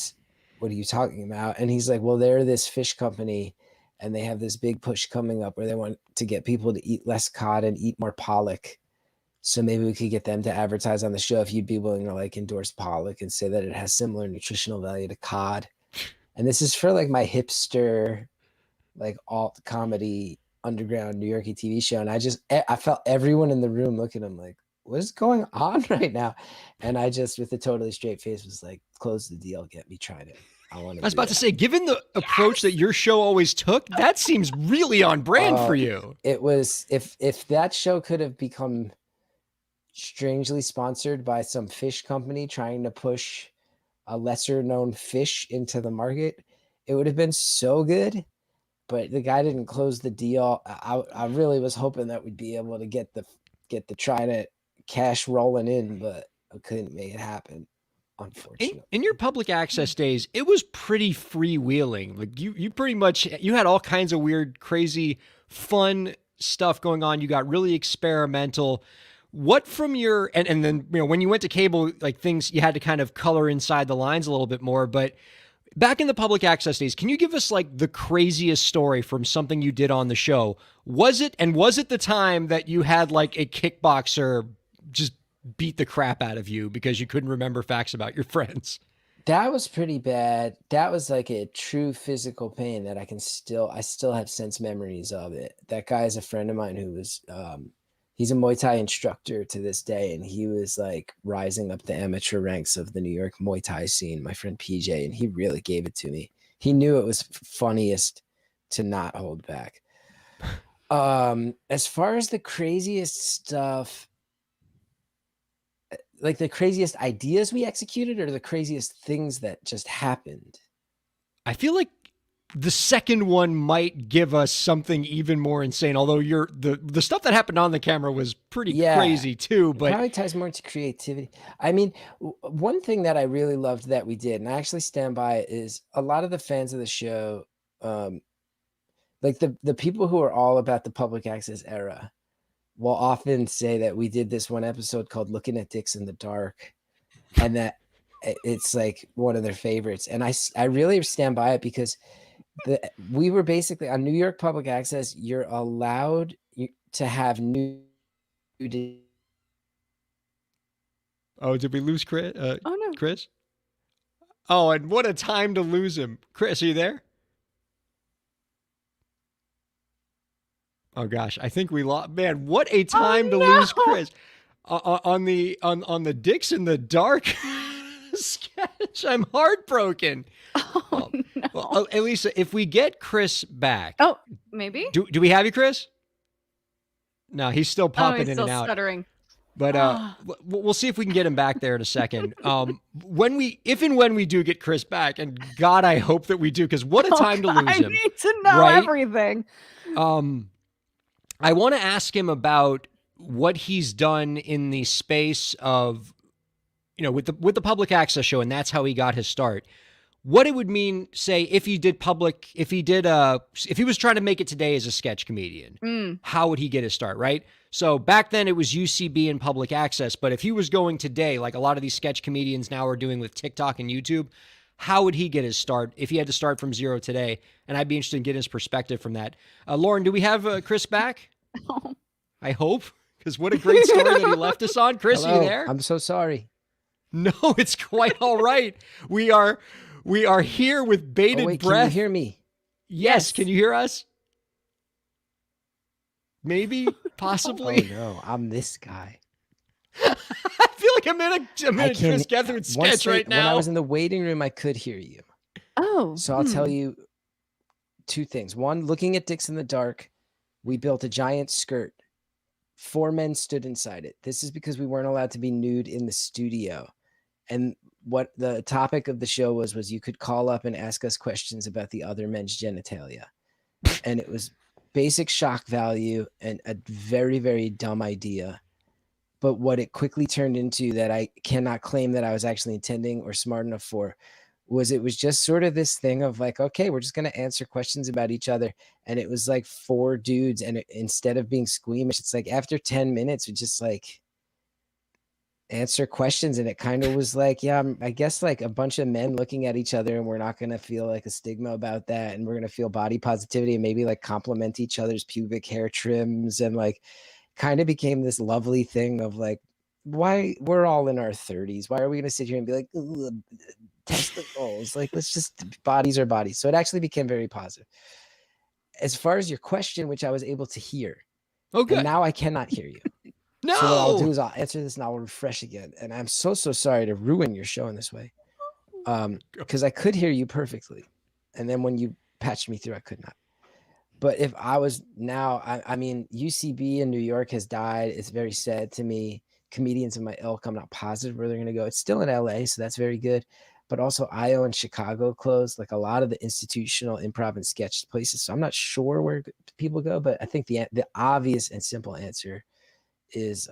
are you talking about? And he's like, well, they're this fish company, and they have this big push coming up where they want to get people to eat less cod and eat more pollock. So maybe we could get them to advertise on the show if you'd be willing to like endorse pollock and say that it has similar nutritional value to cod. And this is for like my hipster, like alt comedy underground New Yorkie TV show. And I felt everyone in the room look at him like, what is going on right now? And I just, with a totally straight face, was like, close the deal, get me Trident. I want to. I was about to say, given the approach that your show always took, that seems really on brand for you. It was, if that show could have become strangely sponsored by some fish company trying to push a lesser known fish into the market, it would have been so good. But the guy didn't close the deal. I really was hoping that we'd be able to get the Trident cash rolling in, but I couldn't make it happen, unfortunately. In your public access days, it was pretty freewheeling. Like you pretty much, you had all kinds of weird, crazy, fun stuff going on. You got really experimental. What from your, and then, when you went to cable, like things, you had to kind of color inside the lines a little bit more, but back in the public access days, can you give us like the craziest story from something you did on the show? Was it the time that you had like a kickboxer just beat the crap out of you because you couldn't remember facts about your friends? That was pretty bad. That was like a true physical pain that I still have sense memories of it. That guy is a friend of mine who was, he's a Muay Thai instructor to this day, and he was like rising up the amateur ranks of the New York Muay Thai scene, my friend PJ, and he really gave it to me. He knew it was funniest to not hold back. As far as the craziest stuff, like the craziest ideas we executed or the craziest things that just happened? I feel like the second one might give us something even more insane. Although the stuff that happened on the camera was pretty crazy too. But it probably ties more to creativity. I mean, one thing that I really loved that we did, and I actually stand by it, is a lot of the fans of the show, like the people who are all about the public access era, will often say that we did this one episode called "Looking at Dicks in the Dark," and that it's like one of their favorites. And I really stand by it because we were basically on New York public access. You're allowed to have nudity. Oh, did we lose Chris? Oh no, Chris. Oh, and what a time to lose him. Chris, are you there? Oh gosh, I think we lost. Man, what a time to lose Chris on the Dicks in the Dark sketch. I'm heartbroken. Oh no. Well, Elisa, if we get Chris back, maybe. Do we have you, Chris? No, he's still popping in and out. Stuttering. But we'll see if we can get him back there in a second. If and when we do get Chris back, and God, I hope that we do, because what a time to lose him. I need to know everything. I want to ask him about what he's done in the space of, with the public access show, and that's how he got his start. What it would mean, say, if he was trying to make it today as a sketch comedian, how would he get his start, right? So back then it was UCB and public access, but if he was going today, like a lot of these sketch comedians now are doing with TikTok and YouTube, how would he get his start if he had to start from zero today? And I'd be interested in getting his perspective from that. Lauren, do we have Chris back? Oh. I hope, because what a great story that he left us on. Chris, Hello. Are you there? I'm so sorry. No, it's quite all right. We are here with bated breath. Can you hear me? Yes. Can you hear us? Maybe, possibly. Oh no, I'm this guy. I feel like I'm in a Chris Gethard sketch right now. When I was in the waiting room, I could hear you. Oh. So I'll tell you two things. One, looking at Dicks in the Dark, we built a giant skirt. 4 men stood inside it. This is because we weren't allowed to be nude in the studio. And what the topic of the show was you could call up and ask us questions about the other men's genitalia. And it was basic shock value and a very, very dumb idea. But what it quickly turned into, that I cannot claim that I was actually intending or smart enough for, it was just sort of this thing of like, okay, we're just going to answer questions about each other. And it was like 4 dudes. And instead of being squeamish, it's like after 10 minutes, we just like answer questions. And it kind of was like, yeah, I guess like a bunch of men looking at each other, and we're not going to feel like a stigma about that. And we're going to feel body positivity and maybe like compliment each other's pubic hair trims, and like kind of became this lovely thing of like, why we're all in our 30s. Why are we going to sit here and be like, testicles? Like, let's just, bodies are bodies. So it actually became very positive. As far as your question, which I was able to hear. Oh, good. And now I cannot hear you. No. So what I'll do is I'll answer this and I'll refresh again. And I'm so sorry to ruin your show in this way. Because I could hear you perfectly. And then when you patched me through, I could not. But if I was now, I mean, UCB in New York has died. It's very sad to me. Comedians of my ilk, I'm not positive where they're going to go. It's still in LA, so that's very good. But also IO in Chicago closed, like a lot of the institutional improv and sketch places. So I'm not sure where people go, but I think the obvious and simple answer is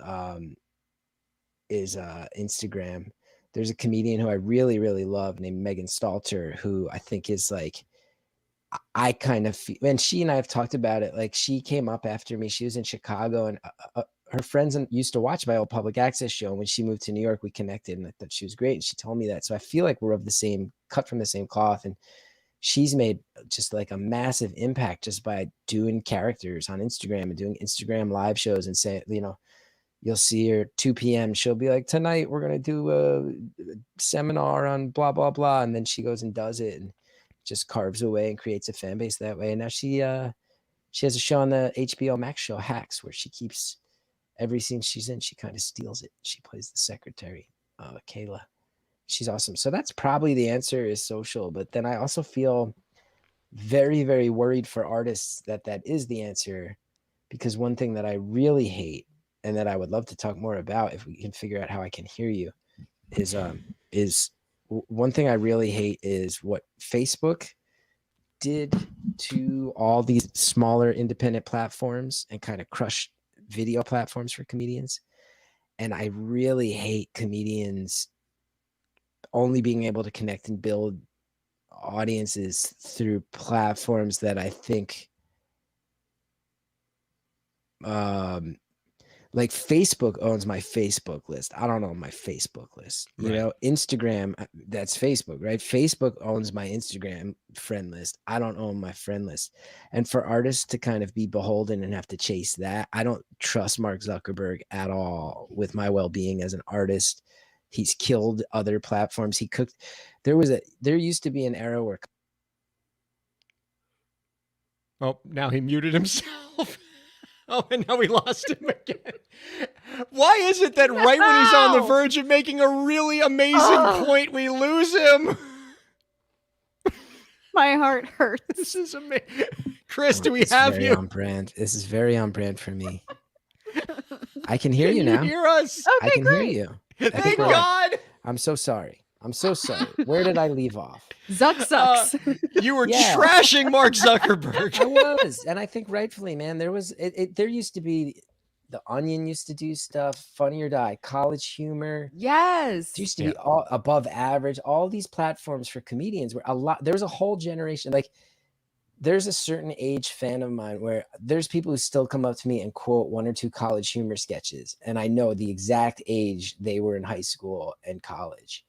Instagram. There's a comedian who I really, really love named Megan Stalter, who I think is like, I kind of feel, and she and I have talked about it. Like she came up after me. She was in Chicago, and her friends used to watch my old public access show. And when she moved to New York, we connected, and I thought she was great. And she told me that. So I feel like we're of the same, cut from the same cloth. And she's made just like a massive impact just by doing characters on Instagram and doing Instagram live shows and saying, you know, you'll see her 2 p.m. She'll be like, tonight we're going to do a seminar on blah, blah, blah. And then she goes and does it and just carves away and creates a fan base that way. And now she has a show on the HBO Max show Hacks, where she keeps every scene she's in, she kind of steals it. She plays the secretary, Kayla. She's awesome. So that's probably the answer, is social. But then I also feel very, very worried for artists that is the answer, because one thing that I really hate, and that I would love to talk more about if we can figure out how I can hear you, is one thing I really hate is what Facebook did to all these smaller independent platforms and kind of crushed video platforms for comedians. And I really hate comedians only being able to connect and build audiences through platforms that I think like Facebook owns my Facebook list. I don't own my Facebook list. You know, Instagram, that's Facebook, right? Facebook owns my Instagram friend list. I don't own my friend list. And for artists to kind of be beholden and have to chase that, I don't trust Mark Zuckerberg at all with my well-being as an artist. He's killed other platforms. He cooked. There used to be an era where. Oh, now he muted himself. Oh, and now we lost him again. Why is it that right when he's on the verge of making a really amazing point, we lose him? My heart hurts. This is amazing. Chris, do we have you? On brand. This is very on brand for me. I can hear you now. Can you hear us? Okay, I can hear you. Thank God. I'm so sorry. I'm so sorry. Where did I leave off? Zuck sucks. You were trashing Mark Zuckerberg. I was, and I think rightfully, man. There was there used to be, The Onion used to do stuff, Funny or Die, College Humor. Yes, it used to be all above average. All these platforms for comedians were a lot. There was a whole generation. Like, there's a certain age fan of mine where there's people who still come up to me and quote one or two College Humor sketches, and I know the exact age they were in high school and college.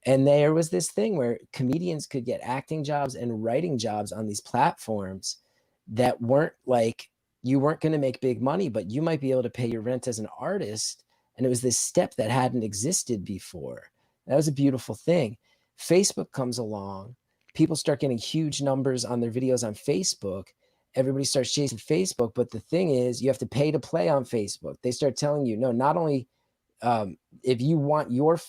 And there was this thing where comedians could get acting jobs and writing jobs on these platforms that weren't like, you weren't going to make big money, but you might be able to pay your rent as an artist. And it was this step that hadn't existed before. That was a beautiful thing. Facebook comes along. People start getting huge numbers on their videos on Facebook. Everybody starts chasing Facebook. But the thing is, you have to pay to play on Facebook. They start telling you, no, not only if you want your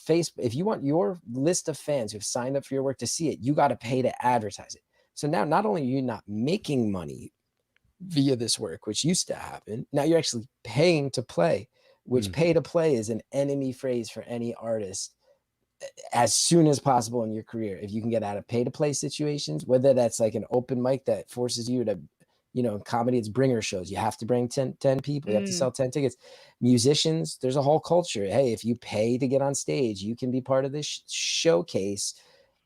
list of fans who've signed up for your work to see it, you got to pay to advertise it. So now not only are you not making money via this work, which used to happen, now you're actually paying to play, which pay to play is an enemy phrase for any artist as soon as possible in your career. If you can get out of pay to play situations, whether that's like an open mic that forces you to, you know, in comedy, it's bringer shows. You have to bring 10 people. You have to sell 10 tickets. Musicians, there's a whole culture. Hey, if you pay to get on stage, you can be part of this showcase.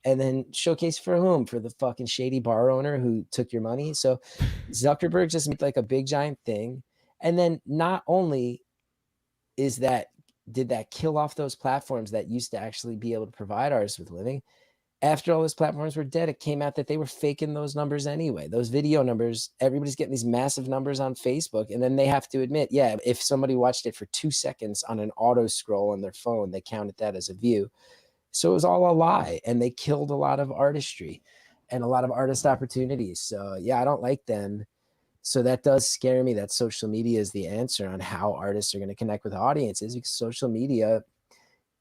And then showcase for whom? For the fucking shady bar owner who took your money. So Zuckerberg just made like a big giant thing. And then not only did that kill off those platforms that used to actually be able to provide artists with living, after all those platforms were dead, it came out that they were faking those numbers anyway. Those video numbers, everybody's getting these massive numbers on Facebook. And then they have to admit, yeah, if somebody watched it for 2 seconds on an auto scroll on their phone, they counted that as a view. So it was all a lie. And they killed a lot of artistry and a lot of artist opportunities. So yeah, I don't like them. So that does scare me that social media is the answer on how artists are going to connect with audiences, because social media,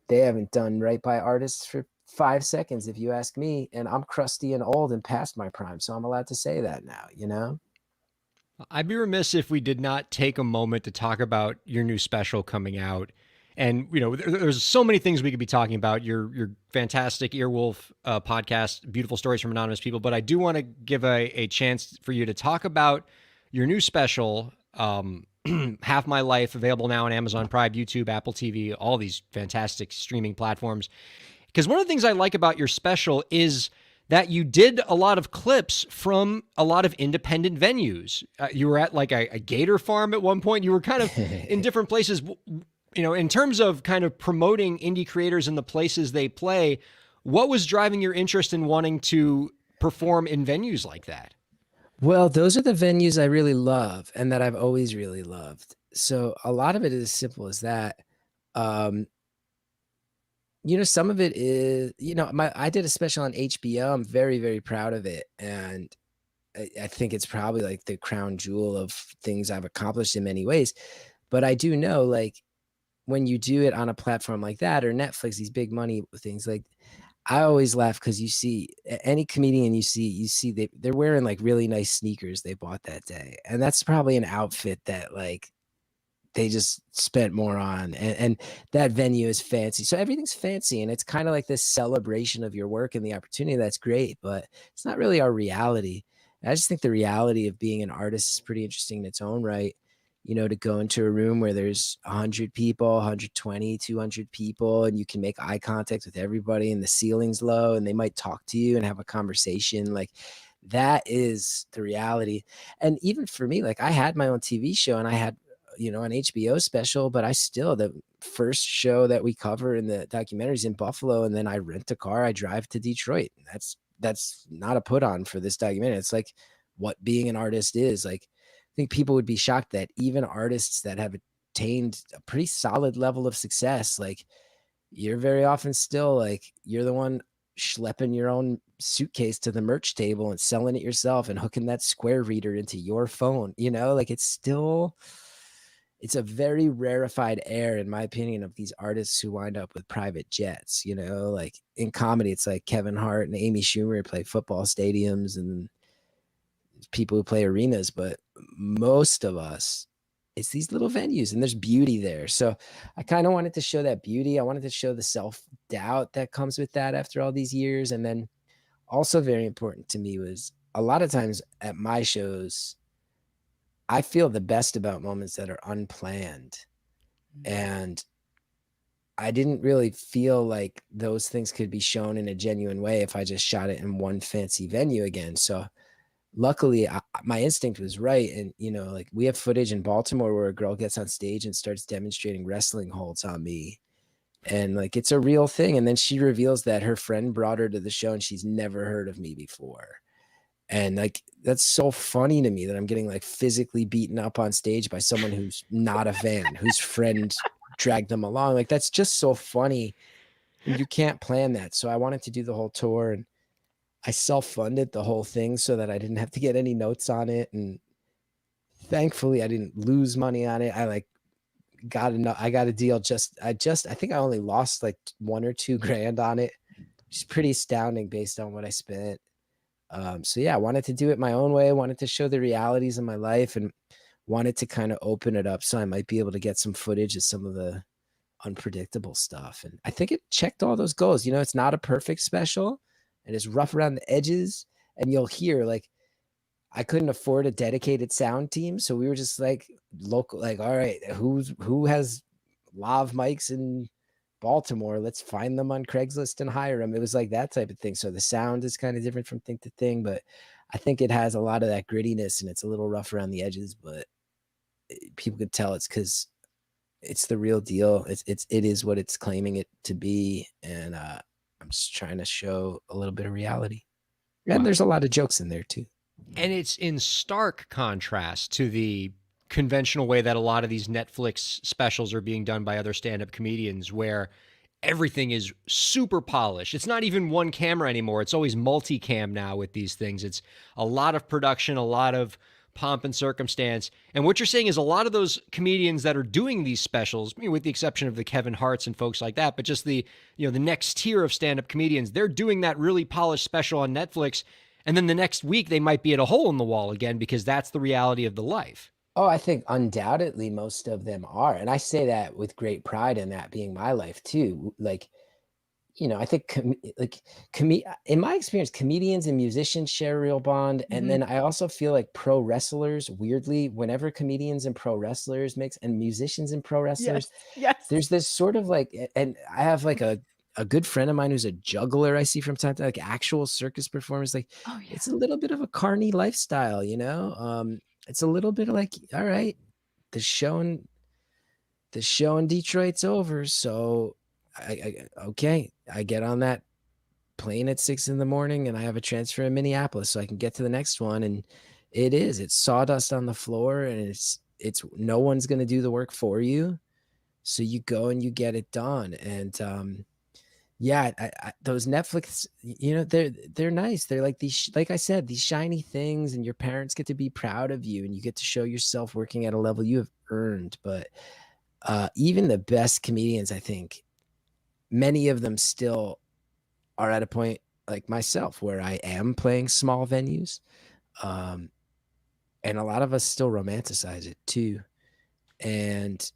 they haven't done right by artists for 5 seconds if you ask me, and I'm crusty and old and past my prime, so I'm allowed to say that now, you know? I'd be remiss if we did not take a moment to talk about your new special coming out. And, you know, there's so many things we could be talking about. Your fantastic Earwolf podcast, Beautiful Stories from Anonymous People. But I do want to give a chance for you to talk about your new special, Half My Life, available now on Amazon Prime, YouTube, Apple TV, all these fantastic streaming platforms. Because one of the things I like about your special is that you did a lot of clips from a lot of independent venues. You were at like a gator farm at one point. You were kind of in different places. You know, in terms of kind of promoting indie creators and the places they play, what was driving your interest in wanting to perform in venues like that? Well, those are the venues I really love and that I've always really loved. So a lot of it is as simple as that. You know, some of it is, you know, I did a special on HBO. I'm very, very proud of it. And I think it's probably like the crown jewel of things I've accomplished in many ways. But I do know, like, when you do it on a platform like that or Netflix, these big money things, like, I always laugh because you see any comedian you see they're wearing like really nice sneakers they bought that day. And that's probably an outfit that like they just spent more on. And that venue is fancy. So everything's fancy. And it's kind of like this celebration of your work and the opportunity. That's great, but it's not really our reality. And I just think the reality of being an artist is pretty interesting in its own right. You know, to go into a room where there's 100 people, 120, 200 people, and you can make eye contact with everybody and the ceiling's low and they might talk to you and have a conversation. Like, that is the reality. And even for me, like, I had my own TV show and I had, you know, an HBO special, but the first show that we cover in the documentary is in Buffalo. And then I rent a car, I drive to Detroit. That's not a put on for this documentary. It's like what being an artist is. Like, I think people would be shocked that even artists that have attained a pretty solid level of success, like, you're very often still like, you're the one schlepping your own suitcase to the merch table and selling it yourself and hooking that Square reader into your phone, you know, like, it's a very rarefied air, in my opinion, of these artists who wind up with private jets, you know, like in comedy, it's like Kevin Hart and Amy Schumer play football stadiums and people who play arenas, but most of us, it's these little venues and there's beauty there. So I kind of wanted to show that beauty. I wanted to show the self-doubt that comes with that after all these years. And then also very important to me was a lot of times at my shows, I feel the best about moments that are unplanned. And I didn't really feel like those things could be shown in a genuine way if I just shot it in one fancy venue again. So luckily my instinct was right. And, you know, like, we have footage in Baltimore where a girl gets on stage and starts demonstrating wrestling holds on me. And like, it's a real thing. And then she reveals that her friend brought her to the show and she's never heard of me before. And like, that's so funny to me that I'm getting like physically beaten up on stage by someone who's not a fan, whose friend dragged them along. Like, that's just so funny. And you can't plan that. So I wanted to do the whole tour, and I self-funded the whole thing so that I didn't have to get any notes on it. And thankfully I didn't lose money on it. I like got enough. I got a deal. I think I only lost like $1 or $2 grand on it, which is pretty astounding based on what I spent. So yeah, I wanted to do it my own way. I wanted to show the realities of my life and wanted to kind of open it up so I might be able to get some footage of some of the unpredictable stuff. And I think it checked all those goals. You know, it's not a perfect special and it's rough around the edges. And you'll hear, like, I couldn't afford a dedicated sound team. So we were just like local, like, all right, who has lav mics in Baltimore? Let's find them on Craigslist and hire them. It was like that type of thing. So the sound is kind of different from thing to thing, but I think it has a lot of that grittiness and it's a little rough around the edges, but people could tell it's because it's the real deal. It is what it's claiming it to be. And I'm just trying to show a little bit of reality. And there's a lot of jokes in there too. And it's in stark contrast to the conventional way that a lot of these Netflix specials are being done by other stand-up comedians, where everything is super polished. It's not even one camera anymore. It's always multicam now with these things. It's a lot of production, a lot of pomp and circumstance. And what you're saying is a lot of those comedians that are doing these specials, with the exception of the Kevin Harts and folks like that, but just the next tier of stand-up comedians, they're doing that really polished special on Netflix. And then the next week they might be at a hole in the wall again because that's the reality of the life. Oh, I think undoubtedly most of them are. And I say that with great pride in that being my life too. Like, I think in my experience, comedians and musicians share a real bond. Mm-hmm. And then I also feel like pro wrestlers, weirdly, whenever comedians and pro wrestlers mix and musicians and pro wrestlers, yes. There's this sort of like, and I have like a good friend of mine who's a juggler I see from time to time, like actual circus performers. Like, it's a little bit of a carny lifestyle, it's a little bit like, all right, the show in Detroit's over. So I get on that plane at 6 a.m. and I have a transfer in Minneapolis so I can get to the next one. And it's sawdust on the floor, and it's no one's going to do the work for you. So you go and you get it done. And, those Netflix, they're nice. They're like these, like I said, these shiny things, and your parents get to be proud of you, and you get to show yourself working at a level you have earned. But even the best comedians, I think, many of them still are at a point like myself where I am playing small venues. And a lot of us still romanticize it too. And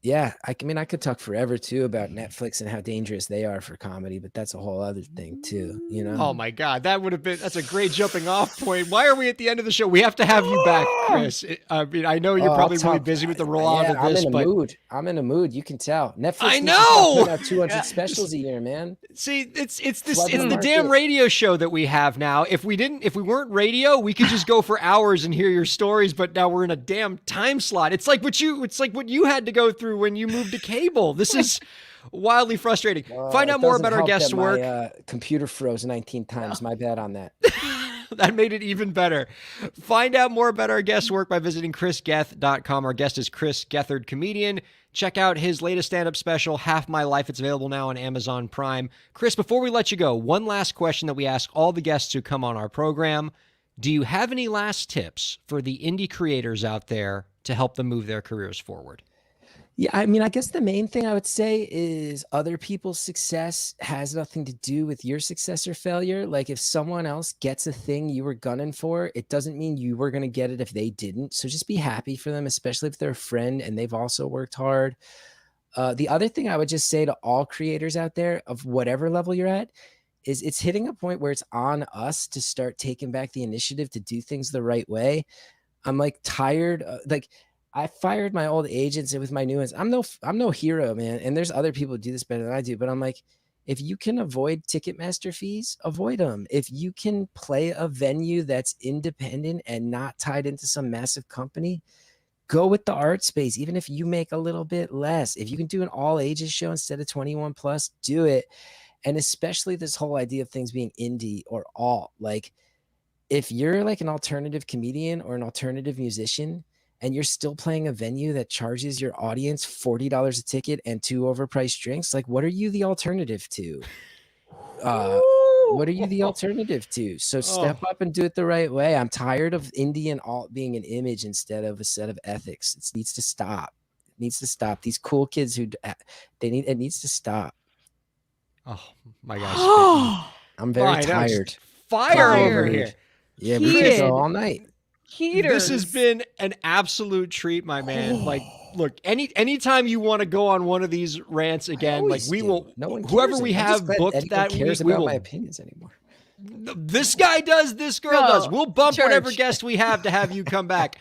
I could talk forever too about Netflix and how dangerous they are for comedy, but that's a whole other thing too, Oh my God, that's a great jumping off point. Why are we at the end of the show? We have to have you back, Chris. I know you're probably really busy with the rollout of this, but I'm in a mood. You can tell. Netflix. I know. Put out 200 specials a year, man. See, it's the damn radio show that we have now. If we weren't radio, we could just go for hours and hear your stories. But now we're in a damn time slot. It's like what you had to go through when you moved to cable. This is wildly frustrating. Find out more about our guest work. My computer froze 19 times. My bad on that. That made it even better. Find out more about our guest work by visiting chrisgeth.com. Our guest is Chris Gethard, comedian. Check out his latest stand-up special, Half My Life. It's available now on Amazon Prime. Chris, before we let you go, one last question that we ask all the guests who come on our program. Do you have any last tips for the indie creators out there to help them move their careers forward? Yeah, I guess the main thing I would say is other people's success has nothing to do with your success or failure. Like if someone else gets a thing you were gunning for, it doesn't mean you were going to get it if they didn't. So just be happy for them, especially if they're a friend and they've also worked hard. The other thing I would just say to all creators out there of whatever level you're at is it's hitting a point where it's on us to start taking back the initiative to do things the right way. I'm like tired. I fired my old agents with my new ones. I'm no hero, man. And there's other people who do this better than I do, but I'm like, if you can avoid Ticketmaster fees, avoid them. If you can play a venue that's independent and not tied into some massive company, go with the art space. Even if you make a little bit less, if you can do an all ages show instead of 21 plus, do it. And especially this whole idea of things being indie or alt, like if you're like an alternative comedian or an alternative musician, and you're still playing a venue that charges your audience $40 a ticket and 2 overpriced drinks, like what are you the alternative to? What are you the alternative to? So step up and do it the right way. I'm tired of indie and alt being an image instead of a set of ethics. It needs to stop. It needs to stop. These cool kids it needs to stop. Oh my gosh. I'm very tired. Fire over here. Yeah, we could go all night. Heaters. This has been an absolute treat, my man. Like, look, anytime you want to go on one of these rants again, like we will. No one whoever we have booked that cares week, about my opinions anymore. This guy does. This girl does. We'll bump whatever guest we have to have you come back.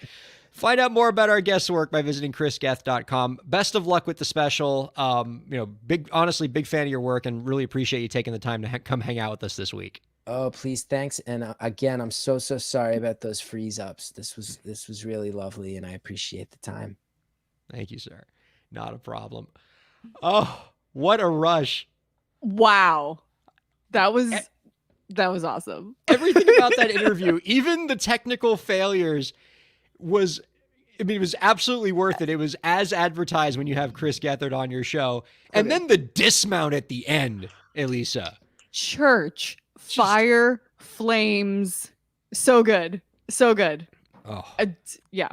Find out more about our guest work by visiting chrisgeth.com. Best of luck with the special. Honestly, big fan of your work, and really appreciate you taking the time to come hang out with us this week. Oh, please. Thanks. And again, I'm so sorry about those freeze ups. This was really lovely, and I appreciate the time. Thank you, sir. Not a problem. Oh, what a rush. Wow. That was awesome. Everything about that interview, even the technical failures it was absolutely worth it. It was as advertised when you have Chris Gethard on your show. And then the dismount at the end, Elisa. Church. Fire, flames, so good. Oh. Yeah.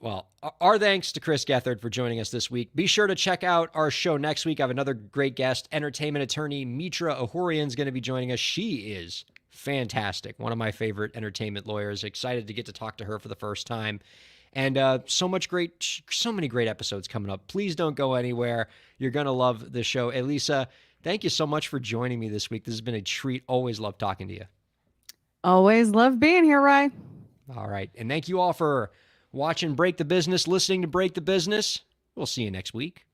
Well, our thanks to Chris Gethard for joining us this week. Be sure to check out our show next week. I have another great guest. Entertainment attorney Mitra Ohorian is going to be joining us. She is fantastic. One of my favorite entertainment lawyers. Excited to get to talk to her for the first time. And so many great episodes coming up. Please don't go anywhere. You're going to love the show. Elisa, thank you so much for joining me this week. This has been a treat. Always love talking to you. Always love being here, Ryan. All right. And thank you all for watching Break the Business, listening to Break the Business. We'll see you next week.